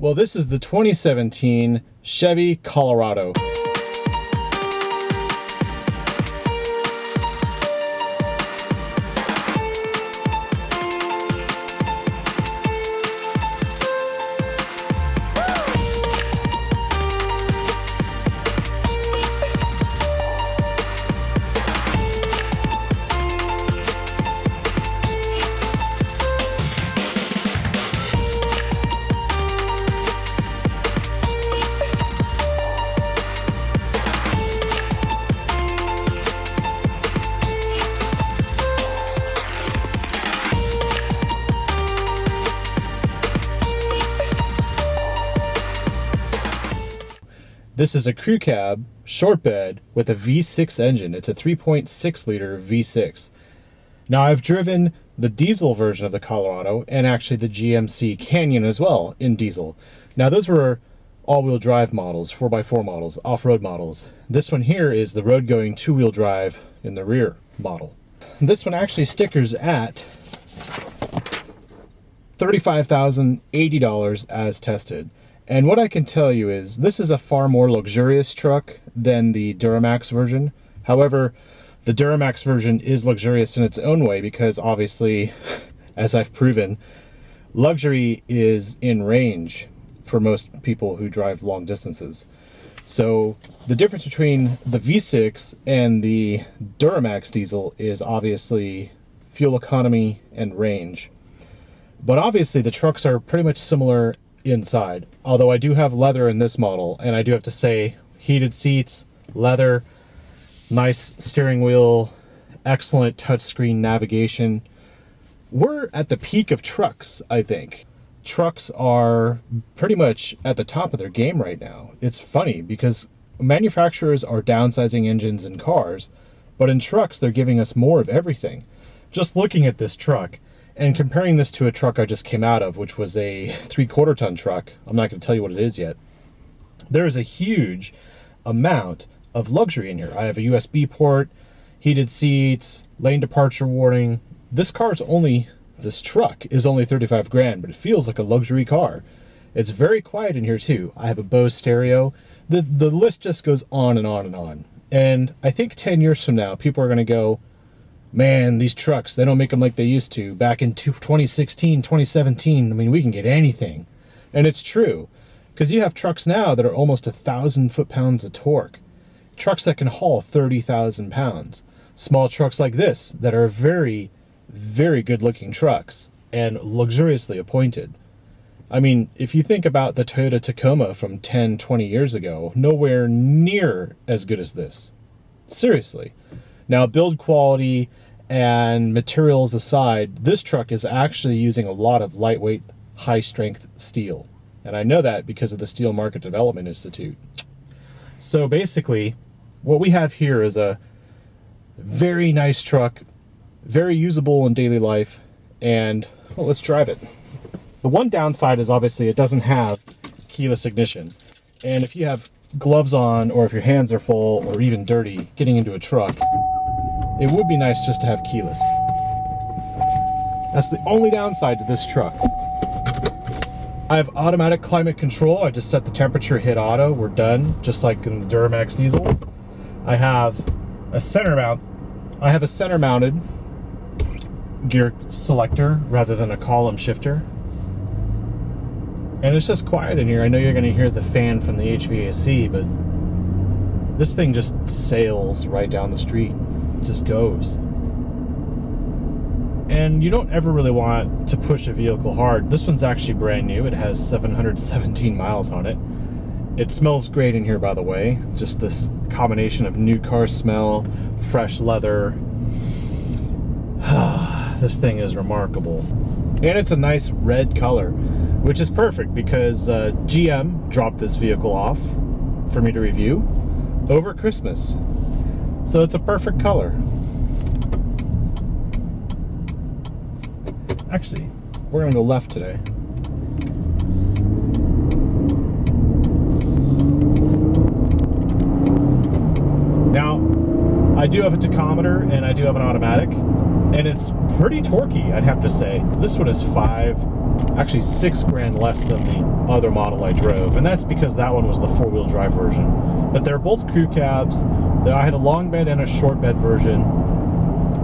Well, this is the 2017 Chevy Colorado. This is a crew cab, short bed, with a V6 engine. It's a 3.6 liter V6. Now I've driven the diesel version of the Colorado and actually the GMC Canyon as well in diesel. Now those were all-wheel drive models, 4x4 models, off-road models. This one here is the road-going two-wheel drive in the rear model. This one actually stickers at $35,080 as tested. And what I can tell you is this is a far more luxurious truck than the Duramax version. However, the Duramax version is luxurious in its own way because obviously, as I've proven, luxury is in range for most people who drive long distances. So the difference between the V6 and the Duramax diesel is obviously fuel economy and range. But obviously the trucks are pretty much similar inside, although I do have leather in this model, and I do have to say heated seats, leather, nice steering wheel, excellent touchscreen navigation. We're at the peak of trucks, I think. Trucks are pretty much at the top of their game right now. It's funny because manufacturers are downsizing engines in cars, but in trucks they're giving us more of everything. Just looking at this truck and comparing this to a truck I just came out of, which was a 3/4 ton truck. I'm not going to tell you what it is yet. There is a huge amount of luxury in here. I have a USB port, heated seats, lane departure warning. This truck is only 35 grand, but it feels like a luxury car. It's very quiet in here too. I have a Bose stereo. The list just goes on and on and on. And I think 10 years from now, people are going to go, man, these trucks, they don't make them like they used to. Back in 2016, 2017, I mean, we can get anything. And it's true, because you have trucks now that are almost 1,000 foot-pounds of torque. Trucks that can haul 30,000 pounds. Small trucks like this that are very, very good-looking trucks and luxuriously appointed. I mean, if you think about the Toyota Tacoma from 10, 20 years ago, nowhere near as good as this. Seriously. Now, build quality and materials aside, this truck is actually using a lot of lightweight, high-strength steel. And I know that because of the Steel Market Development Institute. So basically, what we have here is a very nice truck, very usable in daily life, and well, let's drive it. The one downside is obviously it doesn't have keyless ignition. And if you have gloves on, or if your hands are full, or even dirty, getting into a truck, it would be nice just to have keyless. That's the only downside to this truck. I have automatic climate control. I just set the temperature, hit auto, we're done, just like in the Duramax diesels. I have a center mounted gear selector rather than a column shifter. And it's just quiet in here. I know you're going to hear the fan from the HVAC, but this thing just sails right down the street. Just goes. And you don't ever really want to push a vehicle hard. This one's actually brand new. It has 717 miles on it. It smells great in here, by the way. Just this combination of new car smell, fresh leather. This thing is remarkable. And it's a nice red color, which is perfect because GM dropped this vehicle off for me to review over Christmas. So it's a perfect color. Actually, we're gonna go left today. Now, I do have a tachometer and I do have an automatic, and it's pretty torquey, I'd have to say. This one is 5 actually $6,000 less than the other model I drove, and that's because that one was the 4-wheel drive version. But they're both crew cabs. I had a long bed and a short bed version,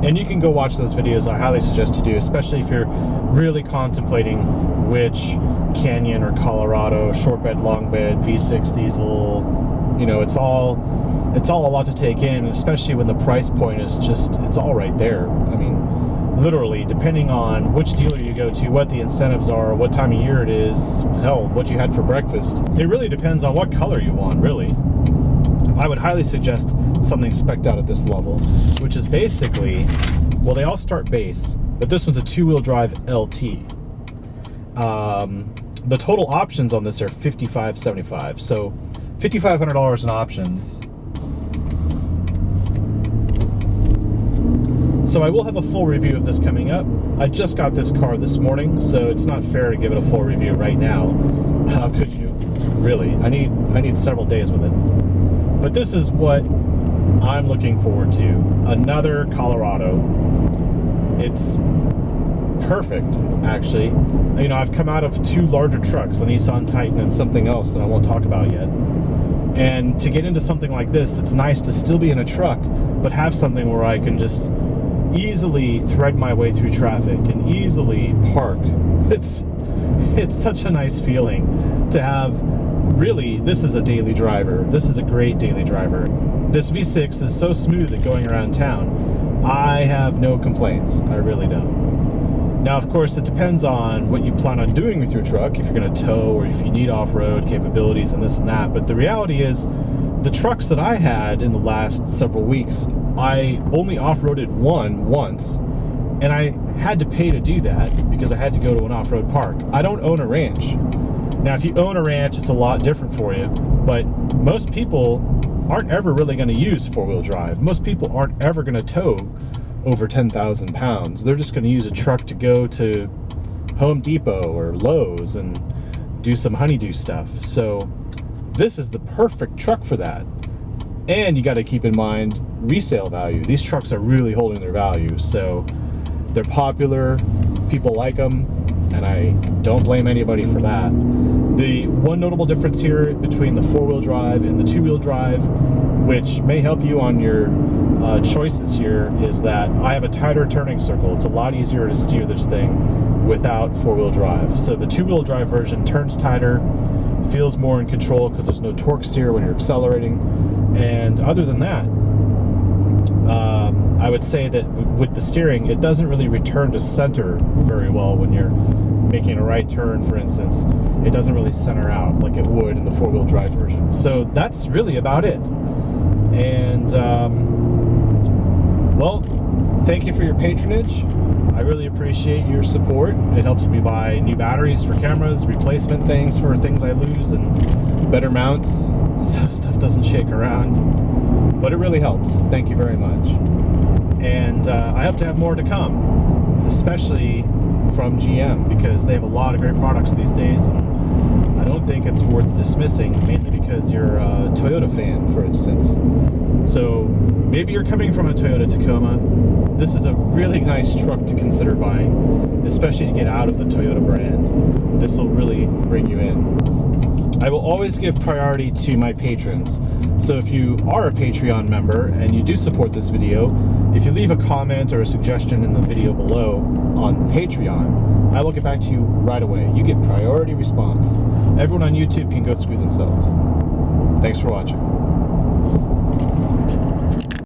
and you can go watch those videos. I highly suggest you do, especially if you're really contemplating which Canyon or Colorado, short bed, long bed, V6 diesel. You know, it's all a lot to take in, especially when the price point is just, it's all right there. I mean, literally, depending on which dealer you go to, what the incentives are, what time of year it is, hell, what you had for breakfast. It really depends on what color you want, really. I would highly suggest something spec'd out at this level, which is basically, well, they all start base, but this one's a 2-wheel drive LT. The total options on this are $5,575, so $5,500 in options. So I will have a full review of this coming up. I just got this car this morning, so it's not fair to give it a full review right now. How could you? Really, I need several days with it. But this is what I'm looking forward to. Another Colorado. It's perfect, actually. You know, I've come out of 2 larger trucks, a Nissan Titan and something else that I won't talk about yet. And to get into something like this, it's nice to still be in a truck, but have something where I can just easily thread my way through traffic and easily park. It's such a nice feeling to have. Really, this is a daily driver. This is a great daily driver. This V6 is so smooth at going around town. I have no complaints. I really don't. Now, of course, it depends on what you plan on doing with your truck, if you're going to tow or if you need off-road capabilities and this and that. But the reality is, the trucks that I had in the last several weeks, I only off-roaded one once, and I had to pay to do that because I had to go to an off-road park. I don't own a ranch. Now, if you own a ranch, it's a lot different for you, but most people aren't ever really going to use 4-wheel drive. Most people aren't ever going to tow over 10,000 pounds. They're just going to use a truck to go to Home Depot or Lowe's and do some honeydew stuff. So this is the perfect truck for that. And you got to keep in mind resale value. These trucks are really holding their value, so they're popular, people like them, and I don't blame anybody for that. The one notable difference here between the 4-wheel drive and the 2-wheel drive, which may help you on your choices here, is that I have a tighter turning circle. It's a lot easier to steer this thing without 4-wheel drive. So the 2-wheel drive version turns tighter, feels more in control because there's no torque steer when you're accelerating. And other than that, I would say that with the steering, it doesn't really return to center very well when you're making a right turn, for instance. It doesn't really center out like it would in the 4-wheel drive version. So that's really about it. And, well, thank you for your patronage. I really appreciate your support. It helps me buy new batteries for cameras, replacement things for things I lose, and better mounts so stuff doesn't shake around. But it really helps. Thank you very much. And I hope to have more to come, especially from GM, because they have a lot of great products these days, and I don't think it's worth dismissing, mainly because you're a Toyota fan, for instance. So maybe you're coming from a Toyota Tacoma. This is a really nice truck to consider buying, especially to get out of the Toyota brand. This will really bring you in. I will always give priority to my patrons. So if you are a Patreon member and you do support this video, if you leave a comment or a suggestion in the video below on Patreon, I will get back to you right away. You get priority response. Everyone on YouTube can go screw themselves. Thanks for watching.